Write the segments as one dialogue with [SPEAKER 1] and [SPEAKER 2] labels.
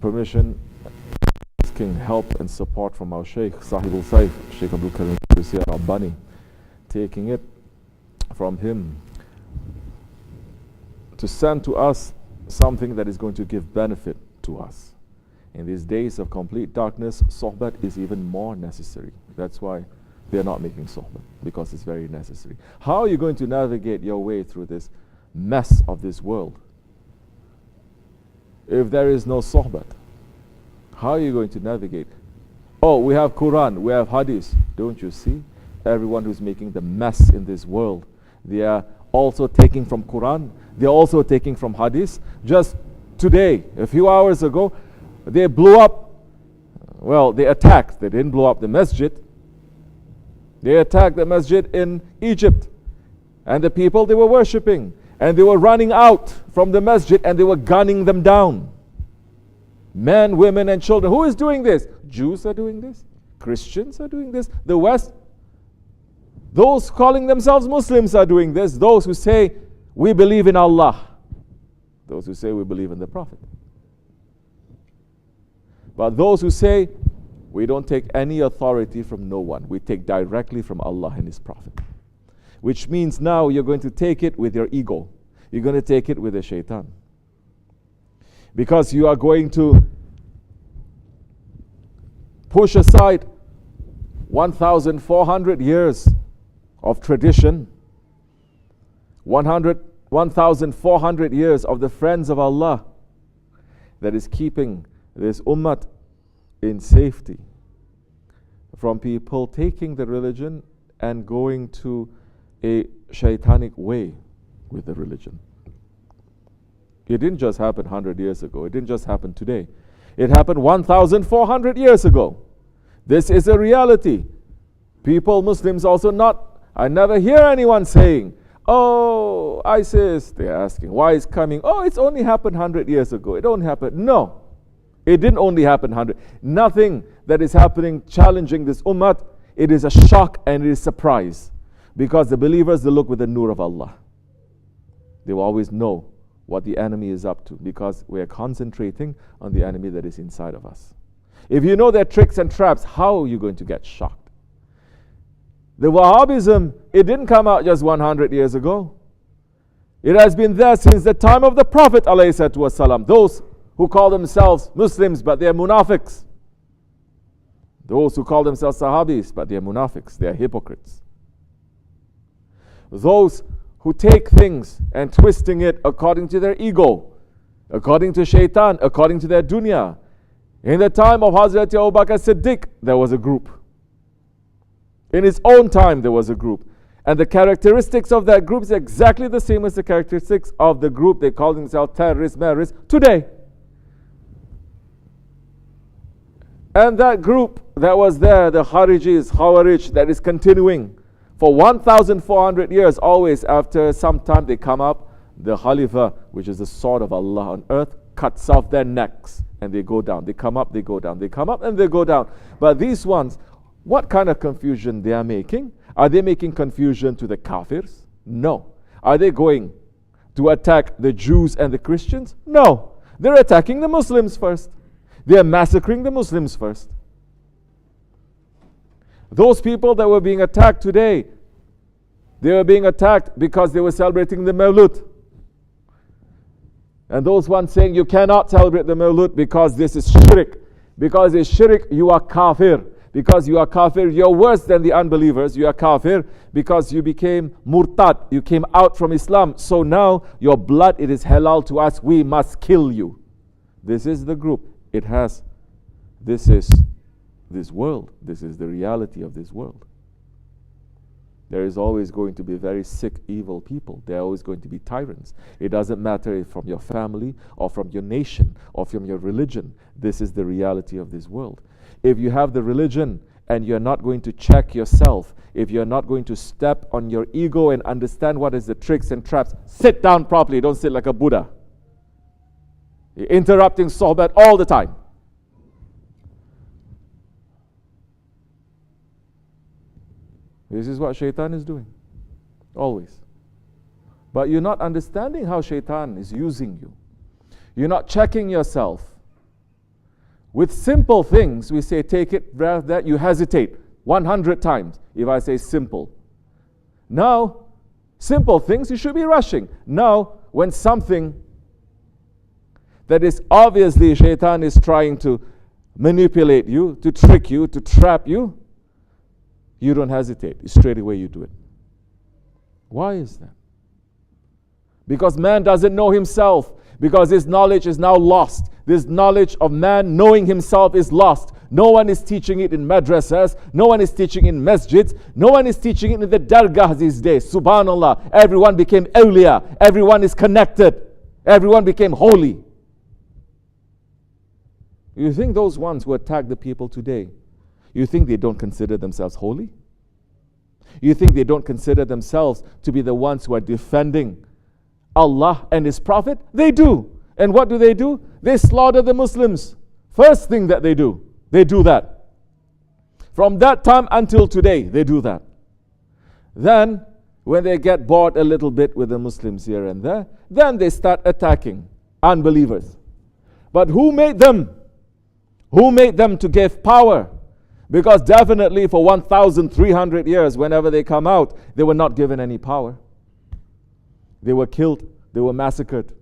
[SPEAKER 1] permission, asking help and support from our Shaykh, Sahibul Saif, Shaykh Abdul Karim Rabbani, taking it from him to send to us something that is going to give benefit to us. In these days of complete darkness, sohbat is even more necessary. That's why they are not making sohbat, because it's very necessary. How are you going to navigate your way through this mess of this world if there is no sohbat? How are you going to navigate? Oh, we have Quran, we have Hadith. Don't you see? Everyone who's making the mess in this world, they are also taking from Quran, they are also taking from Hadith. Just today, a few hours ago, they blew up, well, they attacked, they didn't blow up the masjid. They attacked the masjid in Egypt. And the people they were worshipping, and they were running out from the masjid and they were gunning them down. Men, women, and children. Who is doing this? Jews are doing this. Christians are doing this. The West, those calling themselves Muslims are doing this. Those who say, we believe in Allah. Those who say we believe in the Prophet. But those who say, we don't take any authority from no one. We take directly from Allah and His Prophet. Which means now you're going to take it with your ego. You're going to take it with the shaitan. Because you are going to push aside 1,400 years of tradition, 1,400 years of the friends of Allah that is keeping this ummah in safety from people taking the religion and going to a shaitanic way with the religion. It didn't just happen 100 years ago. It didn't just happen today. It happened 1,400 years ago. This is a reality. People, Muslims also not, I never hear anyone saying, oh, ISIS, they're asking, why is coming? Oh, it's only happened 100 years ago. It only happened. No, it didn't only happen 100. Nothing that is happening challenging this ummah, it is a shock and it is surprise. Because the believers, they look with the nur of Allah. They will always know what the enemy is up to, because we are concentrating on the enemy that is inside of us. If you know their tricks and traps, how are you going to get shocked? The Wahhabism, it didn't come out just 100 years ago. It has been there since the time of the Prophet ﷺ. Those who call themselves Muslims, but they are munafiqs. Those who call themselves Sahabis, but they are munafiqs, they are hypocrites. Those who take things and twisting it according to their ego, according to shaitan, according to their dunya. In the time of Hazrat Abu Bakr Siddiq, there was a group. In his own time, there was a group. And the characteristics of that group is exactly the same as the characteristics of the group they call themselves terrorists, today. And that group that was there, the Kharijis, Khawarij, that is continuing for 1,400 years, always after some time they come up, the Khalifa, which is the sword of Allah on earth, cuts off their necks and they go down. They come up, they go down. They come up and they go down. But these ones, what kind of confusion they are making? Are they making confusion to the kafirs? No. Are they going to attack the Jews and the Christians? No. They're attacking the Muslims first. They are massacring the Muslims first. Those people that were being attacked today, they were being attacked because they were celebrating the Mawlud. And those ones saying you cannot celebrate the Mawlud because this is shirk. Because it's shirk, you are kafir. Because you are kafir, you're worse than the unbelievers. You are kafir because you became murtad. You came out from Islam. So now your blood, it is halal to us. We must kill you. This is the group. This is this world. This is the reality of this world. There is always going to be very sick, evil people. There are always going to be tyrants. It doesn't matter if from your family or from your nation or from your religion. This is the reality of this world. If you have the religion and you're not going to check yourself, if you're not going to step on your ego and understand what is the tricks and traps, sit down properly. Don't sit like a Buddha. You're interrupting sohbat all the time. This is what shaitan is doing. Always. But you're not understanding how shaitan is using you. You're not checking yourself. With simple things, we say take it, rather that you hesitate 100 times if I say simple. Now, simple things, you should be rushing. Now, when something that is obviously shaitan is trying to manipulate you, to trick you, to trap you, you don't hesitate. Straight away you do it. Why is that? Because man doesn't know himself. Because his knowledge is now lost. This knowledge of man knowing himself is lost. No one is teaching it in madrasas. No one is teaching in masjids. No one is teaching it in the dargahs these days. Subhanallah. Everyone became awliya. Everyone is connected. Everyone became holy. You think those ones who attack the people today, you think they don't consider themselves holy? You think they don't consider themselves to be the ones who are defending Allah and His Prophet? They do. And what do? They slaughter the Muslims. First thing that they do that. From that time until today, they do that. Then, when they get bored a little bit with the Muslims here and there, then they start attacking unbelievers. But who made them? Who made them to give power? Because definitely for 1,300 years, whenever they come out, they were not given any power. They were killed, they were massacred.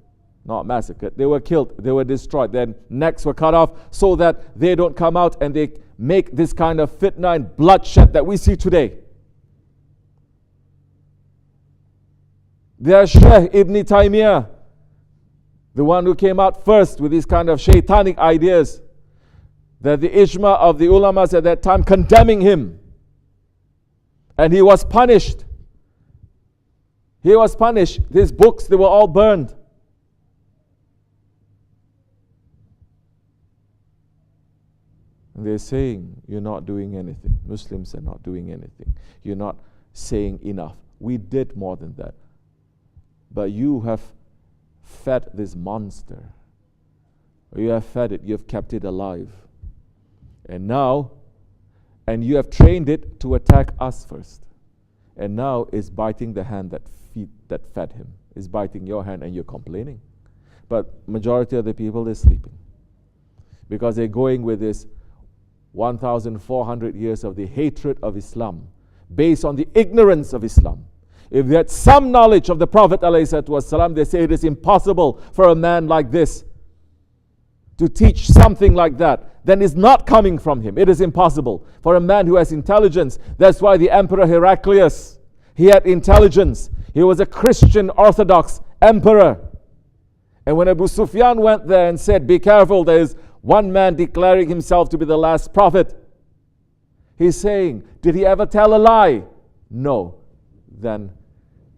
[SPEAKER 1] Not massacred, they were killed, they were destroyed. Their necks were cut off so that they don't come out and they make this kind of fitna and bloodshed that we see today. Their Shaykh Ibn Taymiyyah, the one who came out first with these kind of shaitanic ideas, that the ijma of the ulamas at that time condemning him. And he was punished. He was punished. His books, they were all burned. And they're saying, you're not doing anything. Muslims are not doing anything. You're not saying enough. We did more than that. But you have fed this monster. You have fed it. You have kept it alive. And now, and you have trained it to attack us first. And now it's biting the hand that fed him. It's biting your hand and you're complaining. But majority of the people, they're sleeping. Because they're going with this 1,400 years of the hatred of Islam, based on the ignorance of Islam. If they had some knowledge of the Prophet ﷺ, they say it is impossible for a man like this to teach something like that. Then it's not coming from him. It is impossible for a man who has intelligence. That's why the Emperor Heraclius, he had intelligence. He was a Christian Orthodox emperor. And when Abu Sufyan went there and said, be careful, there is one man declaring himself to be the last prophet. He's saying, did he ever tell a lie? No. Then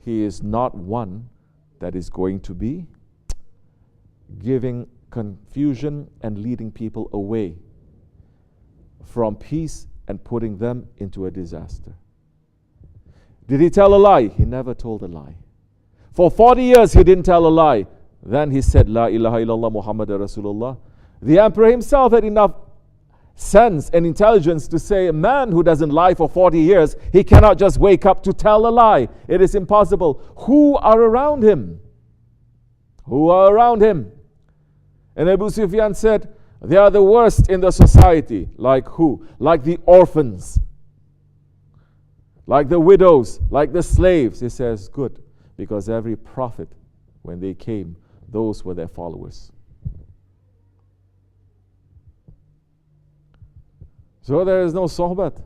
[SPEAKER 1] he is not one that is going to be giving confusion and leading people away from peace and putting them into a disaster. Did he tell a lie? He never told a lie. For 40 years he didn't tell a lie. Then he said, La ilaha illallah Muhammad Rasulullah. The emperor himself had enough sense and intelligence to say a man who doesn't lie for 40 years, he cannot just wake up to tell a lie. It is impossible. Who are around him? Who are around him? And Abu Sufyan said, they are the worst in the society. Like who? Like the orphans. Like the widows. Like the slaves. He says, good. Because every prophet, when they came, those were their followers. So there is no sohbat.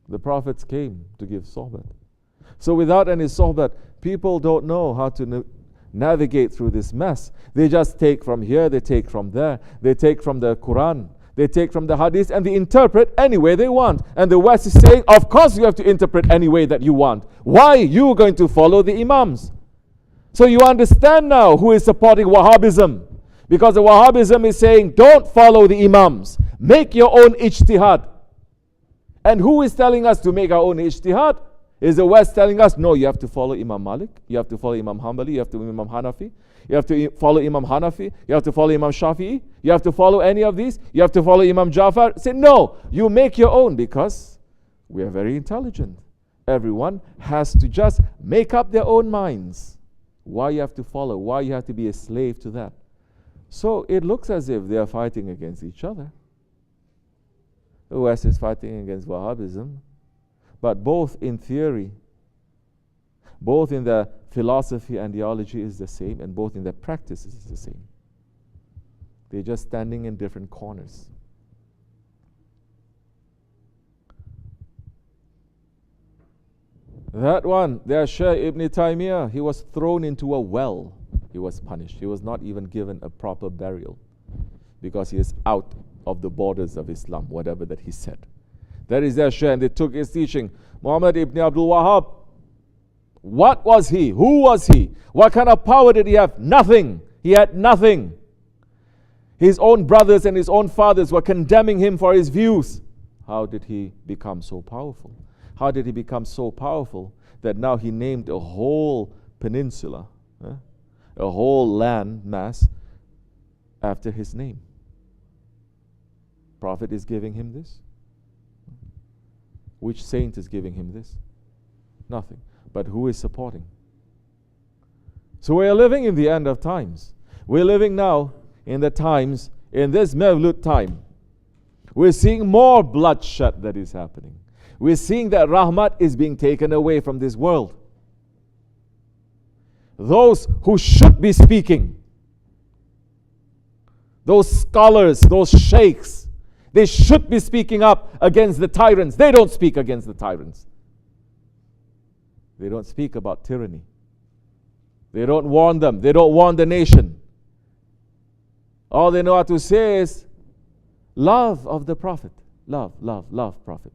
[SPEAKER 1] The prophets came to give sohbat. So without any sohbat, people don't know how to navigate through this mess. They just take from here, they take from there, they take from the Quran, they take from the Hadith, and they interpret any way they want. And the West is saying, of course you have to interpret any way that you want. Why? You are going to follow the Imams. So you understand now who is supporting Wahhabism. Because the Wahhabism is saying, don't follow the Imams. Make your own ijtihad. And who is telling us to make our own ijtihad? Is the West telling us, no, you have to follow Imam Malik, you have to follow Imam Hanbali, you have to follow Imam Hanafi, you have to follow Imam Hanafi, you have to follow Imam Shafi'i, you have to follow any of these, you have to follow Imam Jafar. Say, no, you make your own, because we are very intelligent. Everyone has to just make up their own minds. Why you have to follow, why you have to be a slave to that. So it looks as if they are fighting against each other. The West is fighting against Wahhabism, but both in theory, both in the philosophy and theology is the same, and both in the practice is the same. They're just standing in different corners. That one, their Shaykh Ibn Taymiyyah, he was thrown into a well. He was punished. He was not even given a proper burial because he is out of the borders of Islam, whatever that he said. That is their Shaykh, and they took his teaching. Muhammad ibn Abdul Wahhab, what was he? Who was he? What kind of power did he have? Nothing. He had nothing. His own brothers and his own fathers were condemning him for his views. How did he become so powerful? How did he become so powerful that now he named a whole peninsula, a whole land mass after his name? Prophet is giving him this? Which saint is giving him this? Nothing. But who is supporting? So we are living in the end of times. We're living now in the times, in this Mevlud time. We're seeing more bloodshed that is happening. We're seeing that rahmat is being taken away from this world. Those who should be speaking, those scholars, those sheikhs, they should be speaking up against the tyrants. They don't speak against the tyrants. They don't speak about tyranny. They don't warn them. They don't warn the nation. All they know how to say is love of the Prophet. Love, love, love Prophet.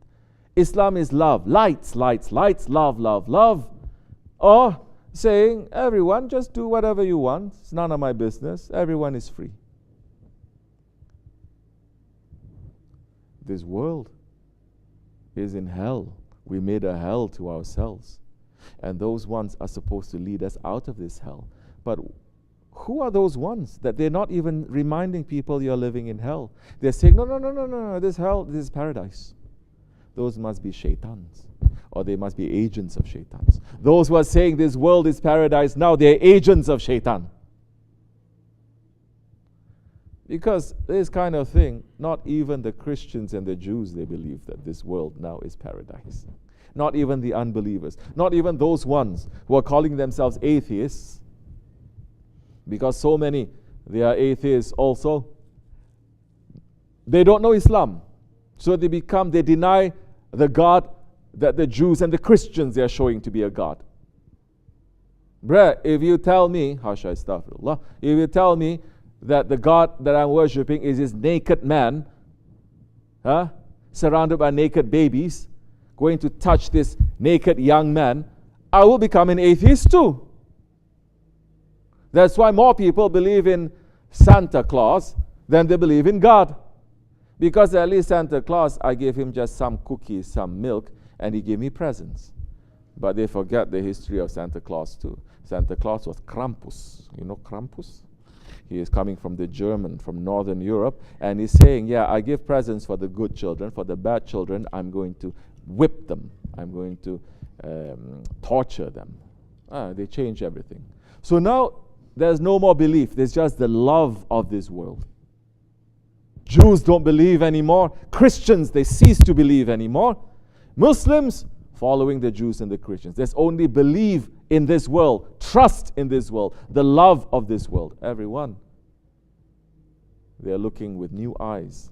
[SPEAKER 1] Islam is love. Lights, lights, lights, love, love, love. Or saying, everyone just do whatever you want. It's none of my business. Everyone is free. This world is in hell. We made a hell to ourselves. And those ones are supposed to lead us out of this hell. But who are those ones that they're not even reminding people you're living in hell? They're saying, no, no, no, no, no, this hell, this is paradise. Those must be shaitans, or they must be agents of shaitans. Those who are saying this world is paradise, now they're agents of shaitan. Because this kind of thing, not even the Christians and the Jews, they believe that this world now is paradise. Not even the unbelievers. Not even those ones who are calling themselves atheists. Because so many, they are atheists also. They don't know Islam. So they deny the God that the Jews and the Christians they are showing to be a God. Bruh, if you tell me, hasha astaghfirullah, if you tell me that the God that I'm worshipping is this naked man, surrounded by naked babies, going to touch this naked young man, I will become an atheist too. That's why more people believe in Santa Claus than they believe in God. Because at least Santa Claus, I gave him just some cookies, some milk, and he gave me presents. But they forget the history of Santa Claus too. Santa Claus was Krampus. You know Krampus? He is coming from the German, from Northern Europe, and he's saying, yeah, I give presents for the good children. For the bad children, I'm going to whip them. I'm going to torture them. They change everything. So now, there's no more belief. There's just the love of this world. Jews don't believe anymore. Christians, they cease to believe anymore. Muslims, following the Jews and the Christians. There's only belief in this world, trust in this world, the love of this world. Everyone, they're looking with new eyes,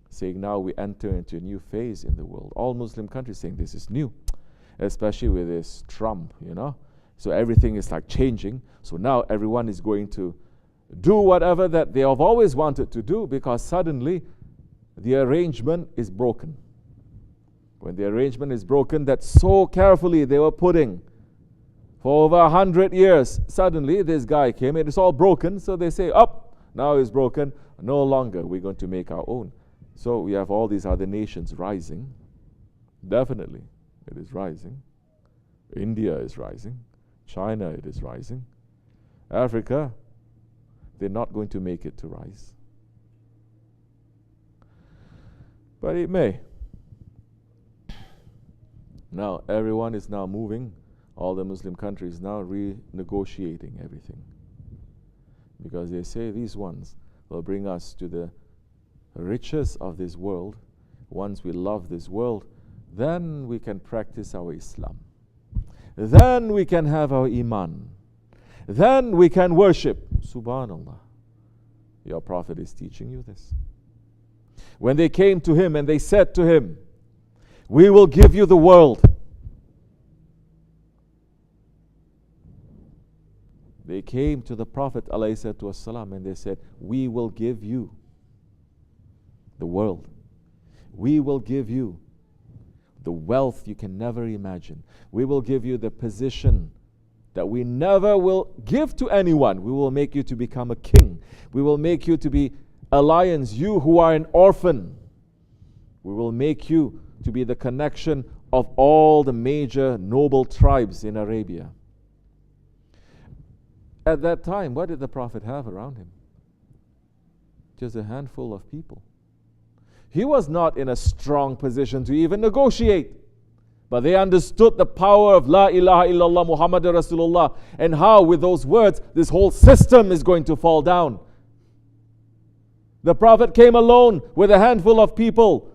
[SPEAKER 1] saying now we enter into a new phase in the world. All Muslim countries saying this is new, especially with this Trump, So everything is like changing. So now everyone is going to do whatever that they have always wanted to do, because suddenly the arrangement is broken. When the arrangement is broken that so carefully they were putting for over 100 years, suddenly this guy came, it is all broken, so they say, now it's broken, no longer, we're going to make our own. So we have all these other nations rising. Definitely, it is rising. India is rising. China, it is rising. Africa, they're not going to make it to rise. But it may. Now, everyone is now moving. All the Muslim countries now renegotiating everything. Because they say these ones will bring us to the riches of this world. Once we love this world, then we can practice our Islam. Then we can have our Iman. Then we can worship. Subhanallah. Your Prophet is teaching you this. When they came to him and they said to him, we will give you the world. They came to the Prophet ﷺ and they said, we will give you the world. We will give you the wealth you can never imagine. We will give you the position that we never will give to anyone. We will make you to become a king. We will make you to be a lion, you who are an orphan. We will make you to be the connection of all the major noble tribes in Arabia. At that time, what did the Prophet have around him? Just a handful of people. He was not in a strong position to even negotiate. But they understood the power of La ilaha illallah Muhammadur Rasulullah, and how with those words this whole system is going to fall down. The Prophet came alone with a handful of people,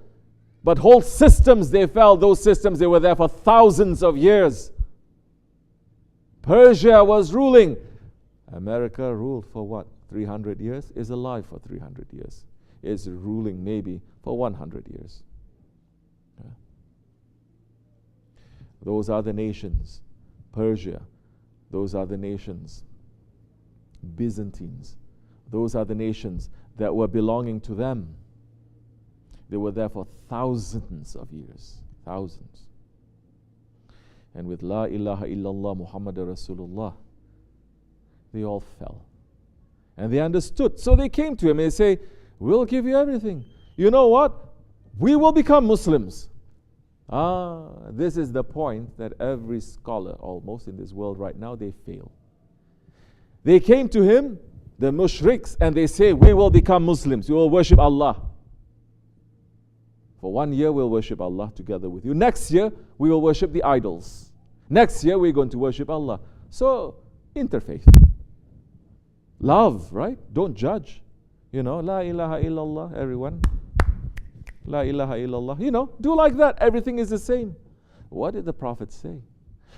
[SPEAKER 1] but whole systems they fell. Those systems, they were there for thousands of years. Persia was ruling. America ruled for what? 300 years? Is alive for 300 years. Is ruling maybe for 100 years. Yeah. Those are the nations. Persia. Those are the nations. Byzantines. Those are the nations that were belonging to them. They were there for thousands of years. Thousands. And with La ilaha illallah Muhammadur Rasulullah, they all fell. And they understood. So they came to him and they say, we'll give you everything. You know what? We will become Muslims. This is the point that every scholar almost in this world right now, they fail. They came to him, the mushriks, and they say, we will become Muslims. We will worship Allah. For 1 year, we'll worship Allah together with you. Next year, we will worship the idols. Next year, we're going to worship Allah. So, interfaith. Love, right? Don't judge. You know, La ilaha illallah, everyone. La ilaha illallah. You know, do like that. Everything is the same. What did the Prophet say?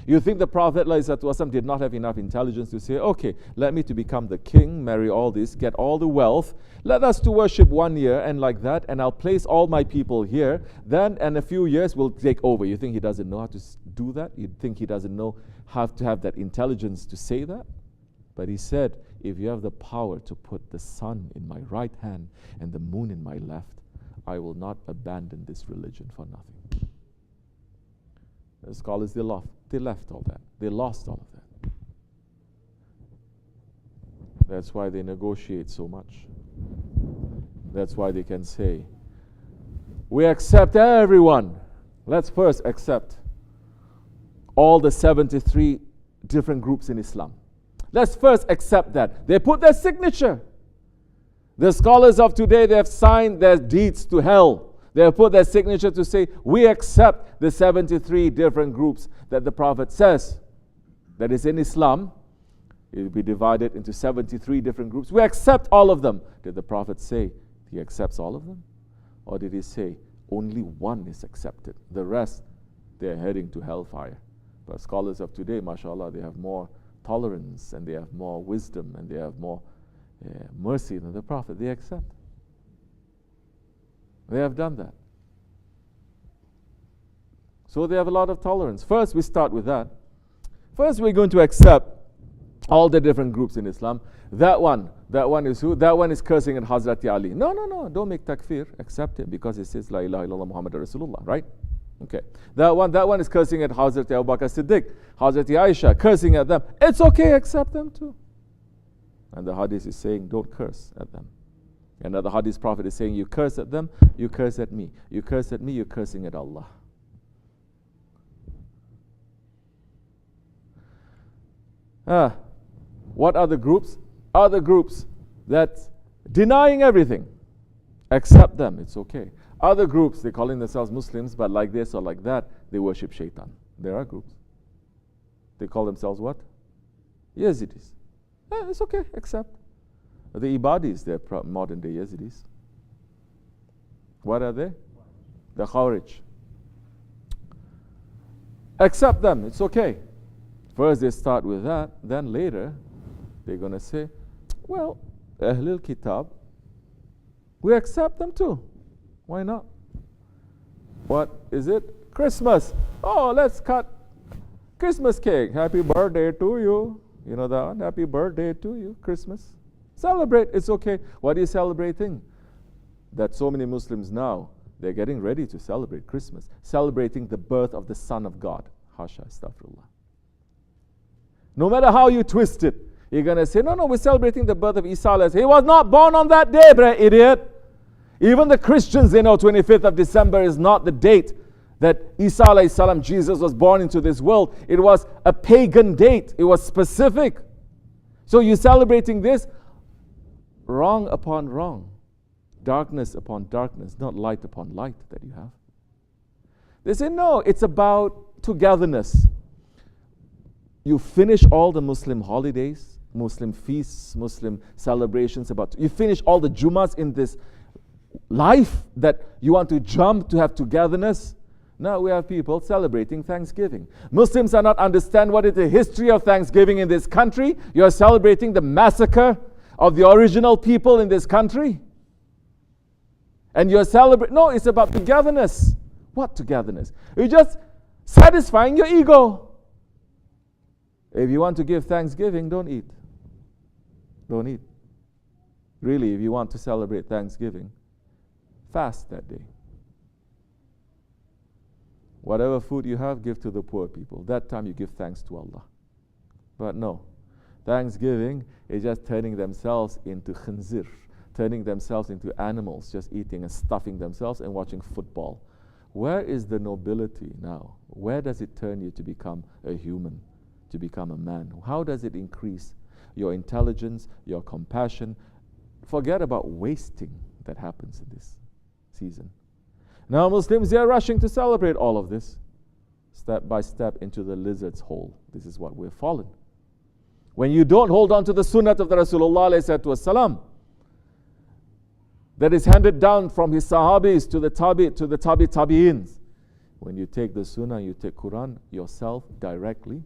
[SPEAKER 1] You think the Prophet ﷺ did not have enough intelligence to say, okay, let me to become the king, marry all this, get all the wealth, let us to worship 1 year and like that, and I'll place all my people here, then in a few years we'll take over. You think he doesn't know how to do that? You think he doesn't know how to have that intelligence to say that? But he said, if you have the power to put the sun in my right hand and the moon in my left, I will not abandon this religion for nothing. The scholars, they left all that. They lost all of that. That's why they negotiate so much. That's why they can say, we accept everyone. Let's first accept all the 73 different groups in Islam. Let's first accept that. They put their signature. The scholars of today, they have signed their deeds to hell. They have put their signature to say, we accept the 73 different groups that the Prophet says that is in Islam. It will be divided into 73 different groups. We accept all of them. Did the Prophet say he accepts all of them? Or did he say only one is accepted? The rest, they are heading to hellfire. But scholars of today, mashallah, they have more tolerance and they have more wisdom and they have more mercy than the Prophet. They accept. They have done that. So they have a lot of tolerance. First, we start with that. First, we're going to accept all the different groups in Islam. That one is who? That one is cursing at Hazrat Ali. No, don't make takfir. Accept it because it says La ilaha illallah Muhammadur Rasulullah, right? Okay. That one is cursing at Hazrat Abu Bakr Siddiq, Hazrat Aisha, cursing at them. It's okay, accept them too. And the hadith is saying, don't curse at them. Another hadith prophet is saying, you curse at them, you curse at me. You curse at me, you're cursing at Allah. What are the groups? Other groups that denying everything. Accept them, it's okay. Other groups, they're calling themselves Muslims, but like this or like that, they worship shaitan. There are groups. They call themselves what? Yazidis. It's okay, accept. The Ibadis, they're modern day Yazidis. What are they? The Khawarij. Accept them, it's okay. First they start with that, then later they're going to say, well, Ahlul Kitab, we accept them too. Why not? What is it? Christmas. Oh, let's cut Christmas cake. Happy birthday to you. You know that one? Happy birthday to you. Christmas. Celebrate. It's okay. What are you celebrating? That so many Muslims now, they're getting ready to celebrate Christmas. Celebrating the birth of the Son of God. Hasha, astaghfirullah. No matter how you twist it, you're going to say, no, we're celebrating the birth of Isa. He was not born on that day, bruh, idiot. Even the Christians, they know 25th of December is not the date that Isa alayhi salam, Jesus, was born into this world. It was a pagan date. It was specific. So you're celebrating this, wrong upon wrong. Darkness upon darkness, not light upon light that you have. They say, no, it's about togetherness. You finish all the Muslim holidays, Muslim feasts, Muslim celebrations, you finish all the Jummahs in this life that you want to jump to have togetherness. Now we have people celebrating Thanksgiving. Muslims are not understand what is the history of Thanksgiving in this country. You are celebrating the massacre of the original people in this country. And you're celebrating, no, it's about togetherness. What togetherness? You're just satisfying your ego. If you want to give Thanksgiving, don't eat. Don't eat. Really, if you want to celebrate Thanksgiving, fast that day. Whatever food you have, give to the poor people. That time you give thanks to Allah. But no, Thanksgiving is just turning themselves into khinzir, turning themselves into animals, just eating and stuffing themselves and watching football. Where is the nobility now? Where does it turn you to become a human, to become a man? How does it increase your intelligence, your compassion? Forget about wasting that happens in this season. Now Muslims, they are rushing to celebrate all of this, step by step into the lizard's hole. This is what we're fallen. When you don't hold on to the sunnah of the Rasulullah ﷺ, that is handed down from his sahabis to the tabi'ins. When you take the sunnah, you take Quran yourself directly,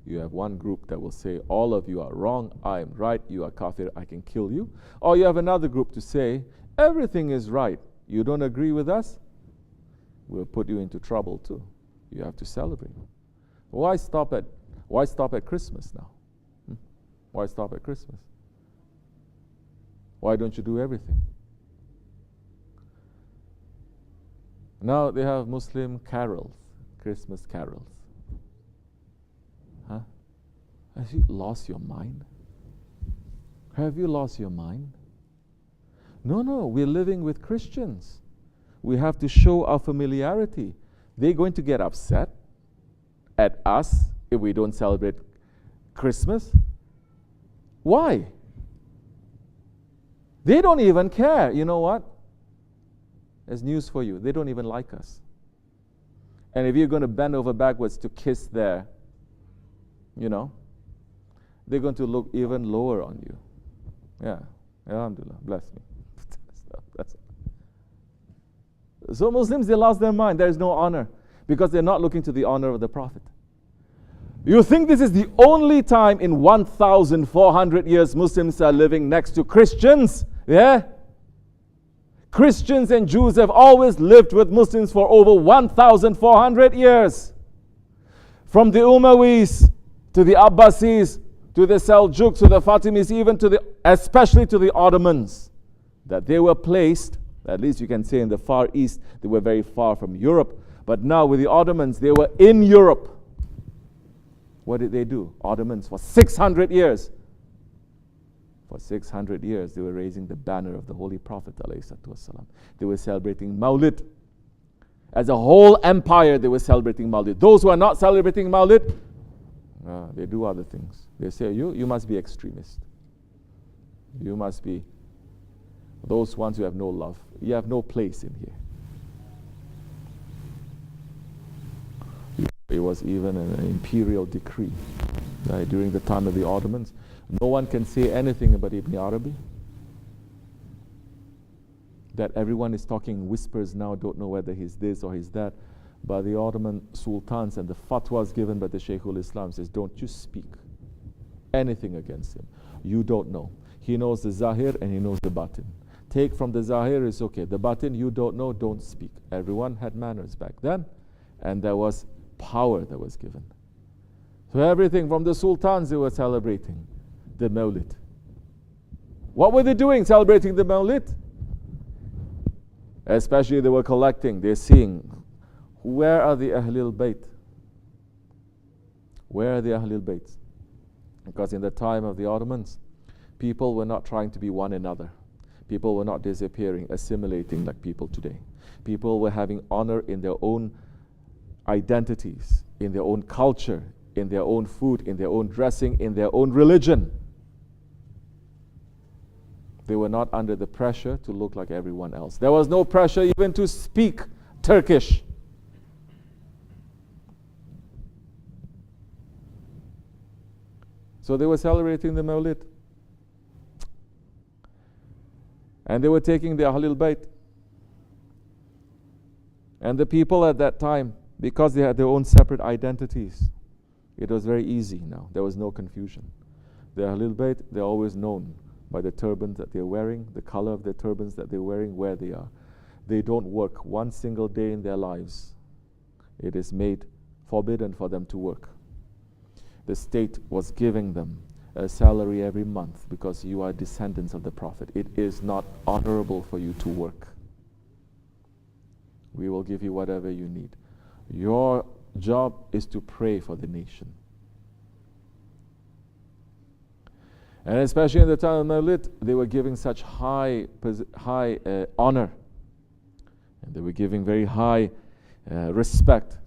[SPEAKER 1] you have one group that will say, all of you are wrong, I am right, you are kafir, I can kill you. Or you have another group to say, everything is right, you don't agree with us, we'll put you into trouble too. You have to celebrate. Why stop at Christmas now? Why stop at Christmas? Why don't you do everything? Now they have Muslim carols, Christmas carols. Huh? Have you lost your mind? Have you lost your mind? No, we're living with Christians. We have to show our familiarity. They're going to get upset at us if we don't celebrate Christmas. Why? They don't even care. You know what? There's news for you. They don't even like us. And if you're going to bend over backwards to kiss their, they're going to look even lower on you. Yeah. Alhamdulillah. Bless me. That's so Muslims, they lost their mind. There is no honor because they're not looking to the honor of the Prophet. You think this is the only time in 1,400 years Muslims are living next to Christians? Yeah? Christians and Jews have always lived with Muslims for over 1,400 years. From the Umayyads to the Abbasis to the Seljuks to the Fatimis, even especially to the Ottomans, that they were placed, at least you can say in the Far East, they were very far from Europe. But now with the Ottomans, they were in Europe. What did they do? Ottomans for 600 years. For 600 years, they were raising the banner of the Holy Prophet ﷺ. They were celebrating Mawlid. As a whole empire, they were celebrating Mawlid. Those who are not celebrating Mawlid, they do other things. They say, you must be extremist. You must be those ones who have no love. You have no place in here. It was even an imperial decree during the time of the Ottomans. No one can say anything about Ibn Arabi. That everyone is talking whispers now, don't know whether he's this or he's that. But the Ottoman sultans and the fatwas given by the Shaykhul Islam says, don't you speak anything against him. You don't know. He knows the zahir and he knows the batin. Take from the zahir is okay. The batin you don't know, don't speak. Everyone had manners back then, and there was power that was given. So everything from the sultans, they were celebrating the Mawlid. What were they doing celebrating the Mawlid? Especially they were collecting, they're seeing, where are the Ahlul Bayt? Where are the Ahlul Bayt? Because in the time of the Ottomans, people were not trying to be one another. People were not disappearing, assimilating like people today. People were having honor in their own identities, in their own culture, in their own food, in their own dressing, in their own religion. They were not under the pressure to look like everyone else. There was no pressure even to speak Turkish. So they were celebrating the Mawlid. And they were taking the Ahlul Bayt. And the people at that time, because they had their own separate identities, it was very easy now. There was no confusion. The Ahlul Bayt, they're always known by the turbans that they're wearing, the color of the turbans that they're wearing, where they are. They don't work one single day in their lives. It is made forbidden for them to work. The state was giving them a salary every month because you are descendants of the Prophet. It is not honorable for you to work. We will give you whatever you need. Your job is to pray for the nation. And especially in the time of Mawlid, they were giving such high honor. And they were giving very high respect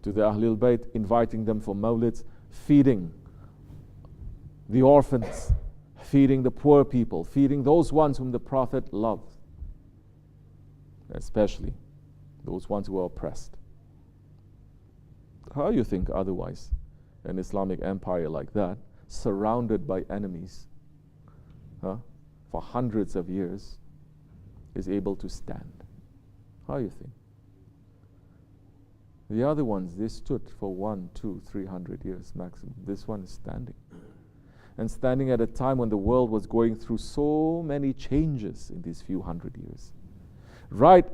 [SPEAKER 1] to the Ahlul Bayt, inviting them for Mawlids, feeding the orphans, feeding the poor people, feeding those ones whom the Prophet loved, especially those ones who were oppressed. How you think otherwise an Islamic empire like that, surrounded by enemies for hundreds of years, is able to stand? How you think? The other ones, they stood for 100, 200, 300 years maximum. This one is standing. And standing at a time when the world was going through so many changes in these few hundred years. Right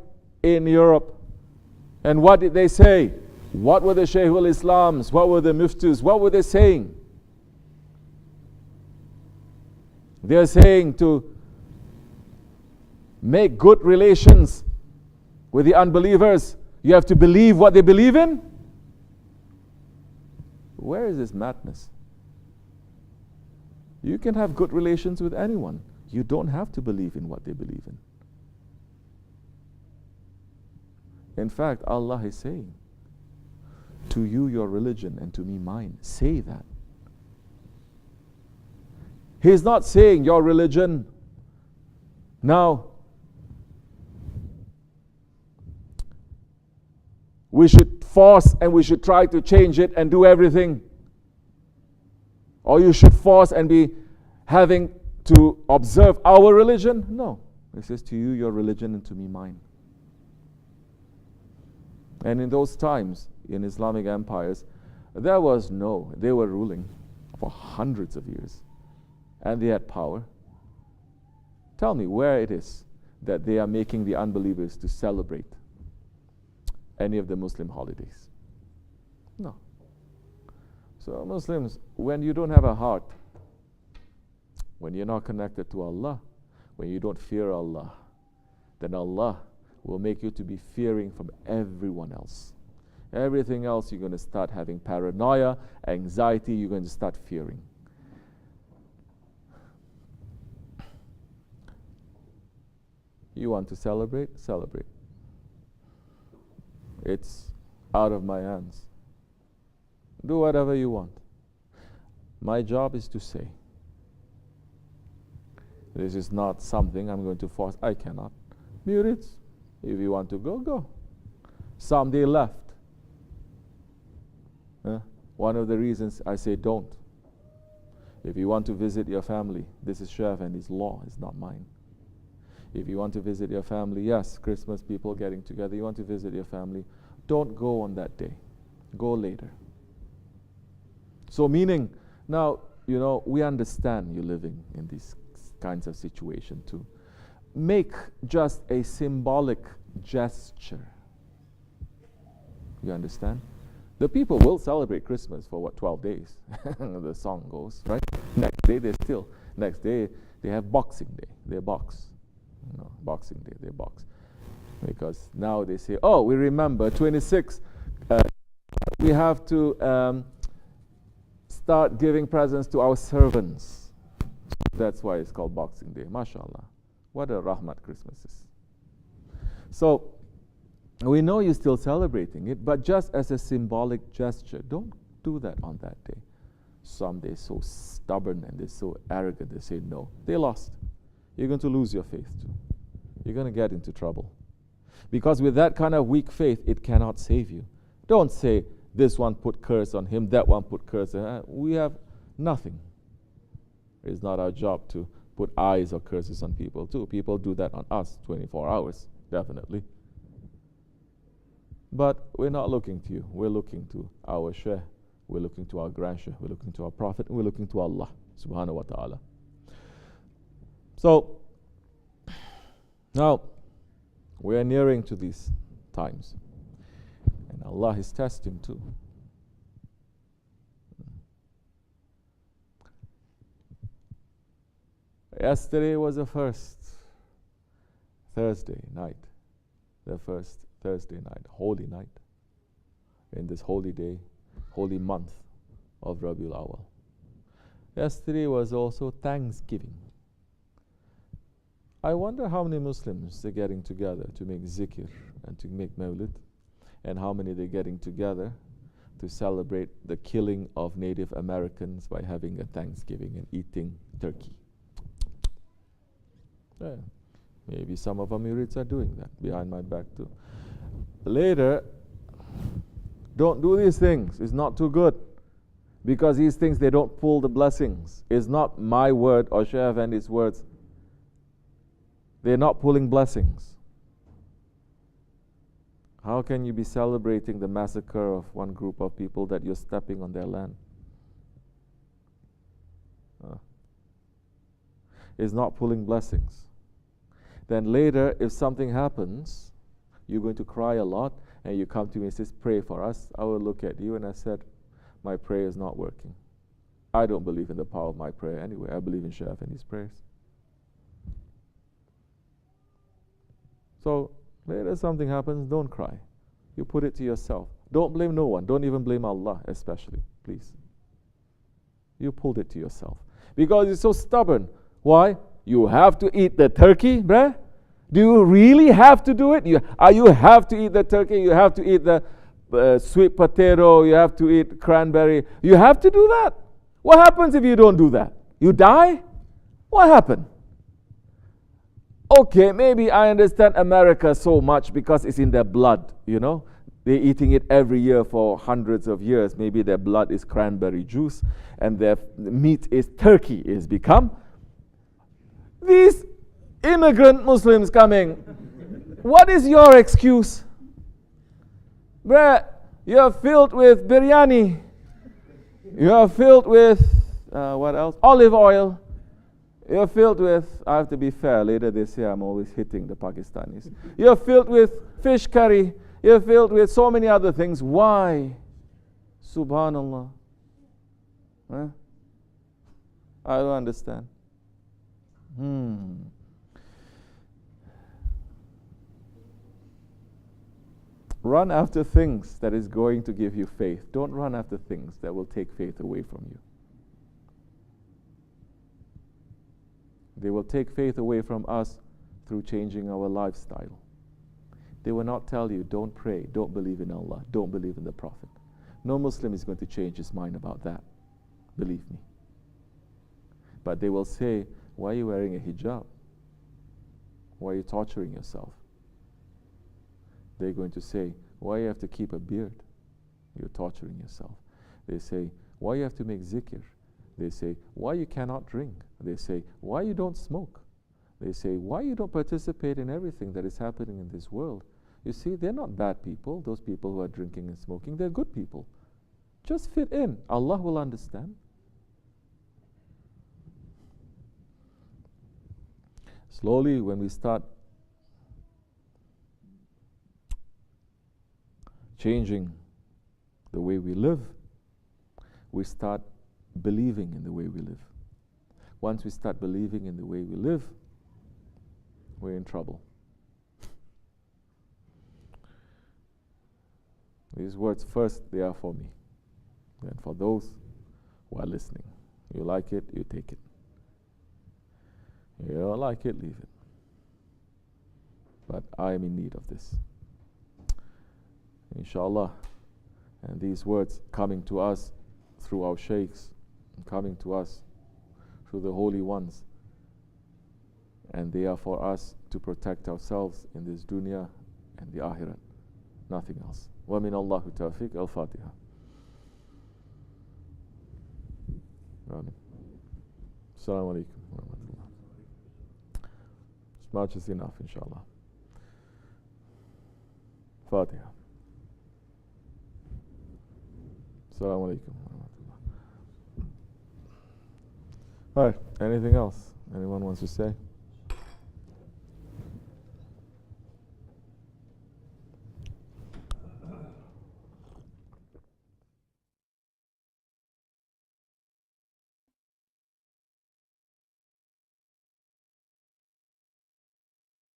[SPEAKER 1] in Europe. And what did they say? What were the Shaykhul Islams? What were the Muftis? What were they saying? They are saying to make good relations with the unbelievers. You have to believe what they believe in? Where is this madness? You can have good relations with anyone. You don't have to believe in what they believe in. In fact, Allah is saying, to you your religion and to me mine. Say that. He's not saying your religion now we should force and we should try to change it and do everything. Or you should force and be having to observe our religion. No. It says to you your religion and to me mine. And in those times, in Islamic empires, they were ruling for hundreds of years. And they had power. Tell me where it is that they are making the unbelievers to celebrate any of the Muslim holidays. No. So Muslims, when you don't have a heart, when you're not connected to Allah, when you don't fear Allah, then Allah will make you to be fearing from everyone else. Everything else you're going to start having paranoia, anxiety, you're going to start fearing. You want to celebrate? Celebrate. It's out of my hands. Do whatever you want. My job is to say. This is not something I'm going to force. I cannot. Mute it. If you want to go, go. Some they left. One of the reasons I say don't If you want to visit your family, this is Shaf and his law, it's not mine. If you want to visit your family, yes, Christmas people getting together, you want to visit your family, don't go on that day. Go later. So meaning, now, we understand you living in these kinds of situation too. Make just a symbolic gesture. You understand? The people will celebrate Christmas for 12 days. The song goes, right? Next day they have Boxing Day. They box. Boxing Day, they box. Because now they say, oh, we remember 26, we have to start giving presents to our servants. That's why it's called Boxing Day. MashaAllah. What a rahmat Christmas is. So, we know you're still celebrating it, but just as a symbolic gesture, don't do that on that day. Some, they're so stubborn and they're so arrogant, they say no. They lost. You're going to lose your faith too. You're going to get into trouble. Because with that kind of weak faith, it cannot save you. Don't say, this one put curse on him, that one put curse on him. We have nothing. It's not our job to put eyes or curses on people too. People do that on us 24 hours, definitely. But we're not looking to you. We're looking to our Shaykh. We're looking to our grand Shaykh. We're looking to our Prophet. And we're looking to Allah subhanahu wa ta'ala. So, now, we are nearing to these times. And Allah is testing too. Yesterday was the first Thursday night. The first Thursday night, holy night. In this holy day, holy month of Rabiul Awal. Yesterday was also Thanksgiving. I wonder how many Muslims are getting together to make zikr and to make mawlid, and how many they're getting together to celebrate the killing of Native Americans by having a Thanksgiving and eating turkey. Yeah. Maybe some of Amirites are doing that behind my back too. Later, don't do these things. It's not too good. Because these things, they don't pull the blessings. It's not my word or Shaykh Effendi's words. They're not pulling blessings. How can you be celebrating the massacre of one group of people that you're stepping on their land? It's not pulling blessings. Then later, if something happens, you're going to cry a lot, and you come to me and says, pray for us. I will look at you and I said, my prayer is not working. I don't believe in the power of my prayer anyway. I believe in Shaykh Effendi's prayers. So, later something happens, don't cry. You put it to yourself. Don't blame no one. Don't even blame Allah especially, please. You pulled it to yourself. Because you're so stubborn. Why? You have to eat the turkey, bruh? Do you really have to do it? You have to eat the turkey. You have to eat the sweet potato. You have to eat cranberry. You have to do that. What happens if you don't do that? You die? What happened? Okay, maybe I understand America so much because it's in their blood, They're eating it every year for hundreds of years. Maybe their blood is cranberry juice and their meat is turkey is become. These immigrant Muslims coming, what is your excuse? Bruh, you're filled with biryani. You're filled with, what else? Olive oil. You're filled with, I have to be fair, later they say I'm always hitting the Pakistanis. You're filled with fish curry. You're filled with so many other things. Why? Subhanallah. Huh? I don't understand. Run after things that is going to give you faith. Don't run after things that will take faith away from you. They will take faith away from us through changing our lifestyle. They will not tell you, don't pray, don't believe in Allah, don't believe in the Prophet. No Muslim is going to change his mind about that. Believe me. But they will say, why are you wearing a hijab? Why are you torturing yourself? They're going to say, why you have to keep a beard? You're torturing yourself. They say, why you have to make zikr? They say, why you cannot drink? They say, why you don't smoke? They say, why you don't participate in everything that is happening in this world? You see, they're not bad people. Those people who are drinking and smoking, they're good people. Just fit in. Allah will understand. Slowly, when we start changing the way we live, we start believing in the way we live. Once we start believing in the way we live, we're in trouble. These words, first, they are for me. Then for those who are listening. You like it, you take it. You don't like it, leave it. But I am in need of this. Inshallah. And these words coming to us through our sheikhs, coming to us through the holy ones. And they are for us to protect ourselves in this dunya and the akhirat. Nothing else. وَمِنَ اللَّهُ تَوْفِيقٍ. Al-Fatiha. Amen. Assalamu alaikum wa rahmatullah. As much is enough, inshallah. Fatiha. Assalamu alaikum wa rahmatullah. All right, anything else anyone wants to say?